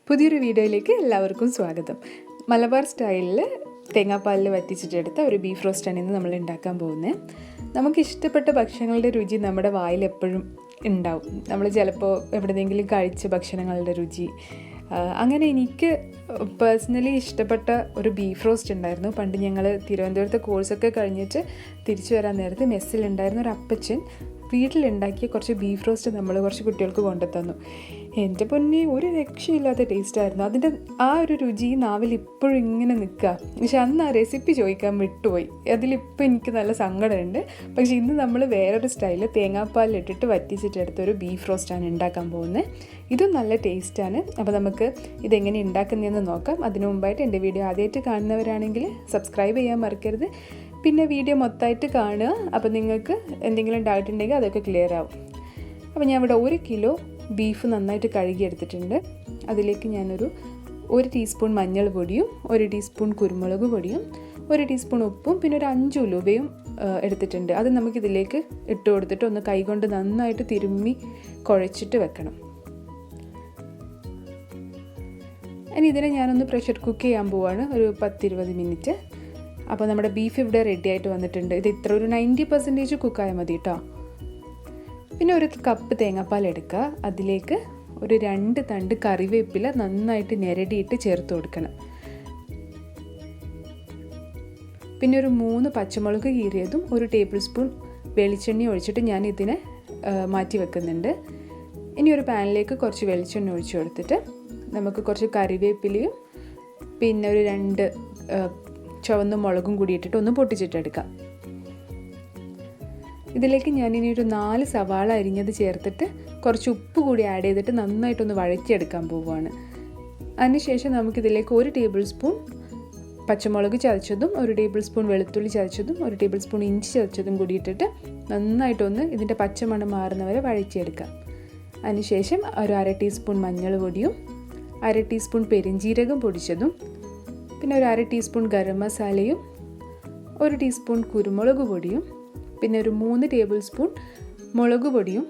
പുതിയൊരു വീഡിയോയിലേക്ക് എല്ലാവർക്കും സ്വാഗതം. മലബാർ സ്റ്റൈലിൽ തേങ്ങാപ്പാലിൽ വറ്റിച്ചിട്ടെടുത്ത ഒരു ബീഫ് റോസ്റ്റാണ് ഇന്ന് നമ്മൾ ഉണ്ടാക്കാൻ പോകുന്നത്. നമുക്കിഷ്ടപ്പെട്ട ഭക്ഷണങ്ങളുടെ രുചി നമ്മുടെ വായിൽ എപ്പോഴും ഉണ്ടാവും. നമ്മൾ ചിലപ്പോൾ എവിടെയെങ്കിലും കഴിച്ച ഭക്ഷണങ്ങളുടെ രുചി. അങ്ങനെ എനിക്ക് പേഴ്സണലി ഇഷ്ടപ്പെട്ട ഒരു ബീഫ് റോസ്റ്റ് ഉണ്ടായിരുന്നു. പണ്ട് ഞങ്ങൾ തിരുവനന്തപുരത്തെ കോഴ്സൊക്കെ കഴിഞ്ഞിട്ട് തിരിച്ചു വരാൻ നേരത്ത് മെസ്സിലുണ്ടായിരുന്ന ഒരു അപ്പച്ചൻ വീട്ടിലുണ്ടാക്കിയ കുറച്ച് ബീഫ് റോസ്റ്റ് നമ്മൾ കുറച്ച് കുട്ടികൾക്ക് കൊണ്ടുതന്നു. എൻ്റെ പൊന്നെ, ഒരു രക്ഷയില്ലാത്ത ടേസ്റ്റായിരുന്നു. അതിൻ്റെ ആ ഒരു രുചി നാവിൽ ഇപ്പോഴും ഇങ്ങനെ നിൽക്കുക. പക്ഷെ അന്ന് ആ റെസിപ്പി ചോദിക്കാൻ വിട്ടുപോയി. അതിലിപ്പോൾ എനിക്ക് നല്ല സങ്കടമുണ്ട്. പക്ഷേ ഇന്ന് നമ്മൾ വേറൊരു സ്റ്റൈലിൽ തേങ്ങാപ്പാലിലിട്ടിട്ട് വറ്റിച്ചിട്ടെടുത്തൊരു ബീഫ് റോസ്റ്റാണ് ഉണ്ടാക്കാൻ പോകുന്നത്. ഇതും നല്ല ടേസ്റ്റാണ്. അപ്പോൾ നമുക്ക് ഇതെങ്ങനെ ഉണ്ടാക്കുന്നതെന്ന് നോക്കാം. അതിനു മുമ്പായിട്ട് എൻ്റെ വീഡിയോ ആദ്യമായിട്ട് കാണുന്നവരാണെങ്കിൽ സബ്സ്ക്രൈബ് ചെയ്യാൻ മറക്കരുത്. പിന്നെ വീഡിയോ മൊത്തമായിട്ട് കാണുക. അപ്പോൾ നിങ്ങൾക്ക് എന്തെങ്കിലും ഡൗട്ട് ഉണ്ടെങ്കിൽ അതൊക്കെ ക്ലിയർ ആവും. അപ്പോൾ ഞാൻ ഇവിടെ 1 കിലോ ബീഫ് നന്നായിട്ട് കഴുകിയെടുത്തിട്ടുണ്ട്. അതിലേക്ക് ഞാനൊരു 1 ടീസ്പൂൺ മഞ്ഞൾ പൊടിയും 1 ടീസ്പൂൺ കുരുമുളക് പൊടിയും 1 ടീസ്പൂൺ ഉപ്പും പിന്നെ ഒരു 5 ഉലുവയും എടുത്തിട്ടുണ്ട്. അത് നമുക്കിതിലേക്ക് ഇട്ട് കൊടുത്തിട്ട് ഒന്ന് കൈകൊണ്ട് നന്നായിട്ട് തിരുമ്മി കുഴച്ചിട്ട് വെക്കണം. ഇനി ഇതിനെ ഞാനൊന്ന് പ്രഷർ കുക്ക് ചെയ്യാൻ പോവാണ്, ഒരു 10-20 മിനിറ്റ്. അപ്പോൾ നമ്മുടെ ബീഫ് ഇവിടെ റെഡി ആയിട്ട് വന്നിട്ടുണ്ട്. ഇത് ഇത്ര ഒരു 90% കുക്കായാൽ മതി കേട്ടോ. പിന്നെ ഒരു കപ്പ് തേങ്ങാപ്പാൽ എടുക്കുക. അതിലേക്ക് ഒരു 2 തണ്ട് കറിവേപ്പില നന്നായിട്ട് ഞെരടിയിട്ട് ചേർത്ത് കൊടുക്കണം. പിന്നെ ഒരു 3 പച്ചമുളക് കീറിയതും 1 ടേബിൾ സ്പൂൺ വെളിച്ചെണ്ണ ഒഴിച്ചിട്ട് ഞാൻ ഇതിനെ മാറ്റി വെക്കുന്നുണ്ട്. ഇനി ഒരു പാനിലേക്ക് കുറച്ച് വെളിച്ചെണ്ണ ഒഴിച്ച് കൊടുത്തിട്ട് നമുക്ക് കുറച്ച് കറിവേപ്പിലയും പിന്നെ ഒരു 2 ചുവന്ന മുളകും കൂടി ഇട്ടിട്ട് ഒന്ന് പൊട്ടിച്ചിട്ടെടുക്കാം. ഇതിലേക്ക് ഞാനിനി ഒരു 4 സവാള അരിഞ്ഞത് ചേർത്തിട്ട് കുറച്ച് ഉപ്പ് കൂടി ആഡ് ചെയ്തിട്ട് നന്നായിട്ടൊന്ന് വഴറ്റിയെടുക്കാൻ പോവുകയാണ്. അതിനുശേഷം നമുക്കിതിലേക്ക് 1 ടേബിൾ സ്പൂൺ പച്ചമുളക് ചതച്ചതും 1 ടേബിൾ സ്പൂൺ വെളുത്തുള്ളി ചതച്ചതും 1 ടേബിൾ സ്പൂൺ ഇഞ്ചി ചതച്ചതും കൂടി ഇട്ടിട്ട് നന്നായിട്ടൊന്ന് ഇതിൻ്റെ പച്ചമണം മാറുന്നവരെ വഴറ്റിയെടുക്കാം. അതിനുശേഷം ഒരു 1/2 ടീസ്പൂൺ മഞ്ഞൾ പൊടിയും 1/2 ടീസ്പൂൺ പെരിഞ്ജീരകം പൊടിച്ചതും പിന്നെ ഒരു 1/2 ടീസ്പൂൺ ഗരം മസാലയും 1 ടീസ്പൂൺ കുരുമുളക് പൊടിയും പിന്നെ ഒരു 3 ടേബിൾ സ്പൂൺ മുളക് പൊടിയും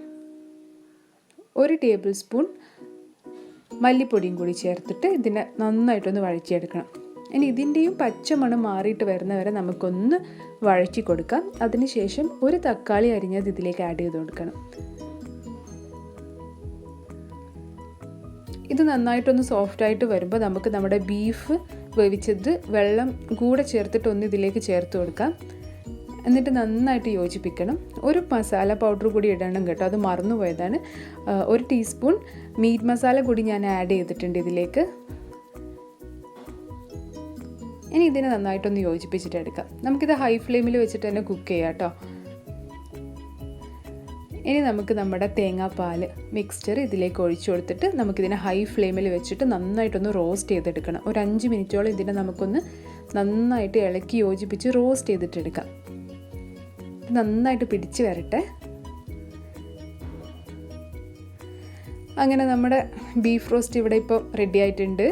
1 ടേബിൾ സ്പൂൺ മല്ലിപ്പൊടിയും കൂടി ചേർത്തിട്ട് ഇതിനെ നന്നായിട്ടൊന്ന് വഴറ്റിയെടുക്കണം. ഇനി ഇതിൻ്റെയും പച്ചമണം മാറിയിട്ട് വരുന്നവരെ നമുക്കൊന്ന് വഴറ്റി കൊടുക്കാം. അതിനുശേഷം ഒരു തക്കാളി അരിഞ്ഞത് ഇതിലേക്ക് ആഡ് ചെയ്ത് കൊടുക്കണം. ഇത് നന്നായിട്ടൊന്ന് സോഫ്റ്റായിട്ട് വരുമ്പോൾ നമുക്ക് നമ്മുടെ ബീഫ് വേവിച്ചത് വെള്ളം കൂടെ ചേർത്തിട്ടൊന്ന് ഇതിലേക്ക് ചേർത്ത് കൊടുക്കാം. എന്നിട്ട് നന്നായിട്ട് യോജിപ്പിക്കണം. ഒരു മസാല പൗഡർ കൂടി ഇടണം കേട്ടോ, അത് മറന്നുപോയതാണ്. 1 ടീസ്പൂൺ മീറ്റ് മസാല കൂടി ഞാൻ ആഡ് ചെയ്തിട്ടുണ്ട് ഇതിലേക്ക്. ഇനി ഇതിനെ നന്നായിട്ടൊന്ന് യോജിപ്പിച്ചിട്ടെടുക്കാം. നമുക്കിത് ഹൈ ഫ്ലെയിമിൽ വെച്ചിട്ട് തന്നെ കുക്ക് ചെയ്യാം കേട്ടോ. ഇനി നമുക്ക് നമ്മുടെ തേങ്ങാപ്പാൽ മിക്സ്ചർ ഇതിലേക്ക് ഒഴിച്ചു കൊടുത്തിട്ട് നമുക്കിതിനെ ഹൈ ഫ്ലെയിമിൽ വെച്ചിട്ട് നന്നായിട്ടൊന്ന് റോസ്റ്റ് ചെയ്തെടുക്കണം. ഒരു 5 മിനിറ്റോളം ഇതിനെ നമുക്കൊന്ന് നന്നായിട്ട് ഇളക്കി യോജിപ്പിച്ച് റോസ്റ്റ് ചെയ്തിട്ടെടുക്കാം. നന്നായിട്ട് പിടിച്ച് വരട്ടെ. അങ്ങനെ നമ്മുടെ ബീഫ് റോസ്റ്റ് ഇവിടെ ഇപ്പോൾ റെഡി ആയിട്ടുണ്ട്.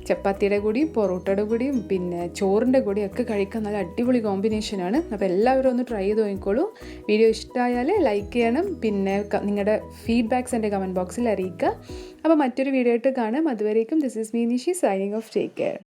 ചപ്പാത്തിയുടെ കൂടിയും പൊറോട്ടയുടെ കൂടിയും പിന്നെ ചോറിൻ്റെ കൂടിയും ഒക്കെ കഴിക്കാൻ നല്ല അടിപൊളി കോമ്പിനേഷനാണ്. അപ്പോൾ എല്ലാവരും ഒന്ന് ട്രൈ ചെയ്ത് നോക്കിക്കോളൂ. വീഡിയോ ഇഷ്ടമായാൽ ലൈക്ക് ചെയ്യണം. പിന്നെ നിങ്ങളുടെ ഫീഡ്ബാക്ക്സ് എൻ്റെ കമൻറ്റ് ബോക്സിൽ അറിയിക്കുക. അപ്പോൾ മറ്റൊരു വീഡിയോ ആയിട്ട് കാണാം. അതുവരേക്കും this is me Nishi signing off. Take care.